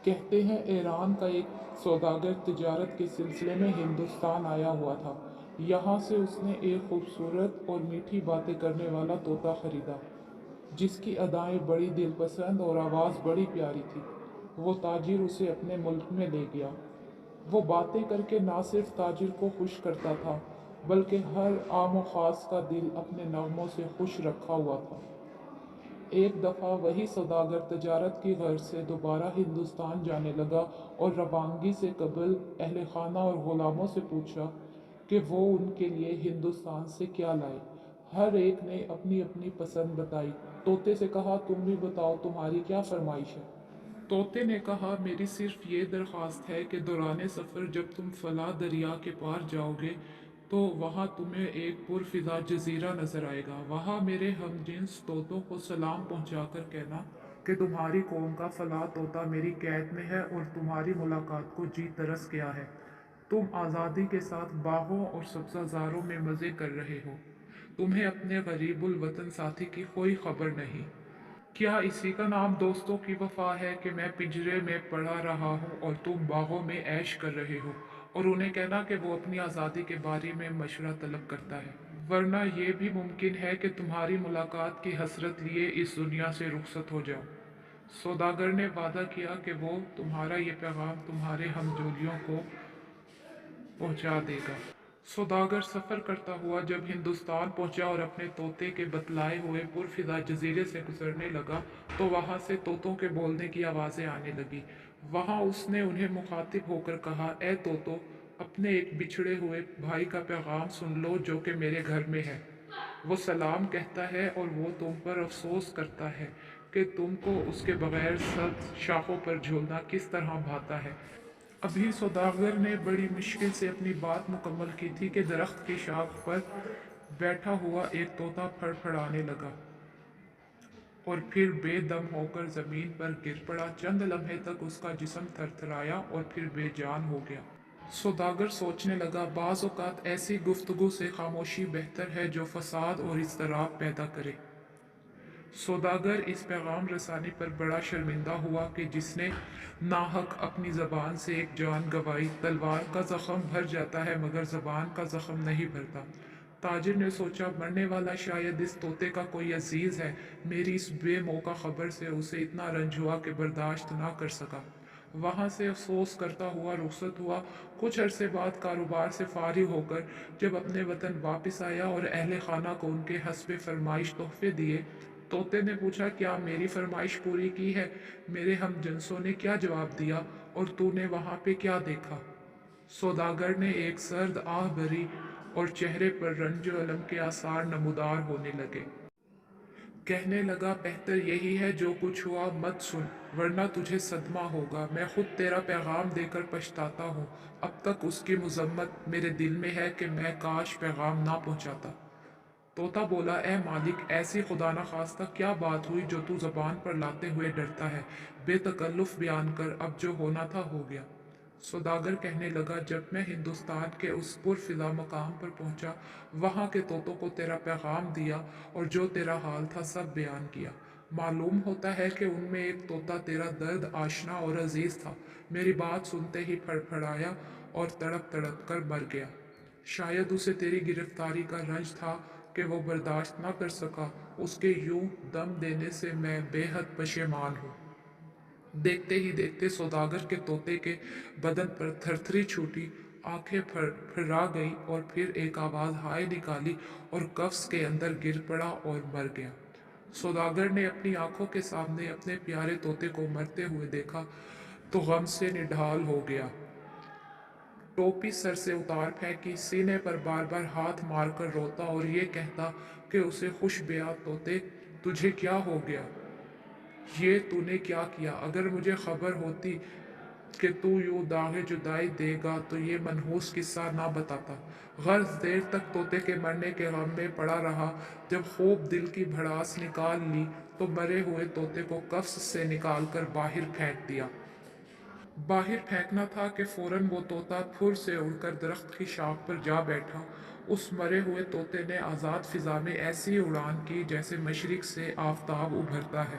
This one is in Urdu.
کہتے ہیں ایران کا ایک سوداگر تجارت کے سلسلے میں ہندوستان آیا ہوا تھا۔ یہاں سے اس نے ایک خوبصورت اور میٹھی باتیں کرنے والا طوطا خریدا، جس کی ادائیں بڑی دل پسند اور آواز بڑی پیاری تھی۔ وہ تاجر اسے اپنے ملک میں لے گیا۔ وہ باتیں کر کے نہ صرف تاجر کو خوش کرتا تھا، بلکہ ہر عام و خاص کا دل اپنے نغموں سے خوش رکھا ہوا تھا۔ ایک دفعہ وہی سوداگر تجارت کی غرض سے دوبارہ ہندوستان جانے لگا اور روانگی سے قبل اہل خانہ اور غلاموں سے پوچھا کہ وہ ان کے لیے ہندوستان سے کیا لائے۔ ہر ایک نے اپنی اپنی پسند بتائی۔ طوطے سے کہا، تم بھی بتاؤ تمہاری کیا فرمائش ہے؟ طوطے نے کہا، میری صرف یہ درخواست ہے کہ دوران سفر جب تم فلاں دریا کے پار جاؤ گے تو وہاں تمہیں ایک پرفضا جزیرہ نظر آئے گا۔ وہاں میرے ہم جنس طوطوں کو سلام پہنچا کر کہنا کہ تمہاری قوم کا فلاں طوطا میری قید میں ہے اور تمہاری ملاقات کو جی ترس گیا ہے۔ تم آزادی کے ساتھ باغوں اور سبزہ زاروں میں مزے کر رہے ہو۔ تمہیں اپنے غریب الوطن ساتھی کی کوئی خبر نہیں۔ کیا اسی کا نام دوستوں کی وفا ہے کہ میں پنجرے میں پڑا رہا ہوں اور تم باغوں میں عیش کر رہے ہو، اور انہیں کہنا کہ وہ اپنی آزادی کے بارے میں مشورہ طلب کرتا ہے؟ ورنہ یہ بھی ممکن ہے کہ تمہاری ملاقات کی حسرت لیے اس دنیا سے رخصت ہو جاؤ۔ سوداگر نے وعدہ کیا کہ وہ تمہارا یہ پیغام تمہارے ہمجولیوں کو پہنچا دے گا۔ سوداگر سفر کرتا ہوا جب ہندوستان پہنچا اور اپنے طوطے کے بتلائے ہوئے پرفضا جزیرے سے گزرنے لگا تو وہاں سے طوطوں کے بولنے کی آوازیں آنے لگی۔ وہاں اس نے انہیں مخاطب ہو کر کہا، اے طوطو، اپنے ایک بچھڑے ہوئے بھائی کا پیغام سن لو جو کہ میرے گھر میں ہے۔ وہ سلام کہتا ہے اور وہ تم پر افسوس کرتا ہے کہ تم کو اس کے بغیر سبز شاخوں پر جھولنا کس طرح بھاتا ہے۔ ابھی سوداگر نے بڑی مشکل سے اپنی بات مکمل کی تھی کہ درخت کی شاخ پر بیٹھا ہوا ایک طوطا پھڑ پھڑانے لگا اور پھر بے دم ہو کر زمین پر گر پڑا۔ چند لمحے تک اس کا جسم تھر تھرایا اور پھر بے جان ہو گیا۔ سوداگر سوچنے لگا، بعض اوقات ایسی گفتگو سے خاموشی بہتر ہے جو فساد اور اضطراب پیدا کرے۔ سوداگر اس پیغام رسانی پر بڑا شرمندہ ہوا کہ جس نے ناحق اپنی زبان سے ایک جان گنوائی۔ تلوار کا زخم بھر جاتا ہے مگر زبان کا زخم نہیں بھرتا۔ تاجر نے سوچا، مرنے والا شاید اس طوطے کا کوئی عزیز ہے۔ میری اس بے موقع خبر سے اسے اتنا رنج ہوا کہ برداشت نہ کر سکا۔ وہاں سے افسوس کرتا ہوا رخصت ہوا۔ کچھ عرصے بعد کاروبار سے فارغ ہو کر جب اپنے وطن واپس آیا اور اہل خانہ کو ان کے حسب فرمائش تحفے دیے، طوطے نے پوچھا، کیا میری فرمائش پوری کی ہے؟ میرے ہم جنسوں نے کیا جواب دیا اور تو نے وہاں پہ کیا دیکھا؟ سوداگر نے ایک سرد آہ بھری اور چہرے پر رنج و الم کے آثار نمودار ہونے لگے۔ کہنے لگا، بہتر یہی ہے جو کچھ ہوا مت سن، ورنہ تجھے صدمہ ہوگا۔ میں خود تیرا پیغام دے کر پچھتاتا ہوں۔ اب تک اس کی مذمت میرے دل میں ہے کہ میں کاش پیغام نہ پہنچاتا۔ طوطا بولا، اے مالک، ایسی خدا نخواستہ کیا بات ہوئی جو تو زبان پر لاتے ہوئے ڈرتا ہے؟ بے تکلف بیان کر، اب جو ہونا تھا ہو گیا۔ سوداگر کہنے لگا، جب میں ہندوستان کے اس پرفضا مقام پر پہنچا، وہاں کے طوطوں کو تیرا پیغام دیا اور جو تیرا حال تھا سب بیان کیا۔ معلوم ہوتا ہے کہ ان میں ایک طوطا تیرا درد آشنا اور عزیز تھا۔ میری بات سنتے ہی پھڑ پھڑایا اور تڑپ تڑپ کر مر گیا۔ شاید اسے تیری گرفتاری کا رنج تھا کہ وہ برداشت نہ کر سکا۔ اس کے یوں دم دینے سے میں بے حد پشیمان ہوں۔ دیکھتے ہی دیکھتے سوداگر کے طوطے کے بدن پر تھرتھری چھوٹی، آنکھیں پھرا گئی اور پھر ایک آواز ہائے نکالی اور قفس کے اندر گر پڑا اور مر گیا۔ سوداگر نے اپنی آنکھوں کے سامنے اپنے پیارے طوطے کو مرتے ہوئے دیکھا تو غم سے نڈھال ہو گیا۔ ٹوپی سر سے اتار پھینکی، سینے پر بار بار ہاتھ مار کر روتا اور یہ کہتا کہ اسے خوش بیاں طوطے، تجھے کیا ہو گیا؟ یہ تو نے کیا کیا؟ اگر مجھے خبر ہوتی کہ تو یوں داغ جدائی دے گا تو یہ منحوس قصہ نہ بتاتا۔ غرض دیر تک طوطے کے مرنے کے غم میں پڑا رہا۔ جب خوب دل کی بھڑاس نکال لی تو مرے ہوئے طوطے کو قفس سے نکال کر باہر پھینک دیا۔ باہر پھینکنا تھا کہ فوراً وہ طوطا پھر سے اڑ کر درخت کی شاخ پر جا بیٹھا۔ اس مرے ہوئے طوطے نے آزاد فضا میں ایسی اڑان کی جیسے مشرق سے آفتاب ابھرتا ہے۔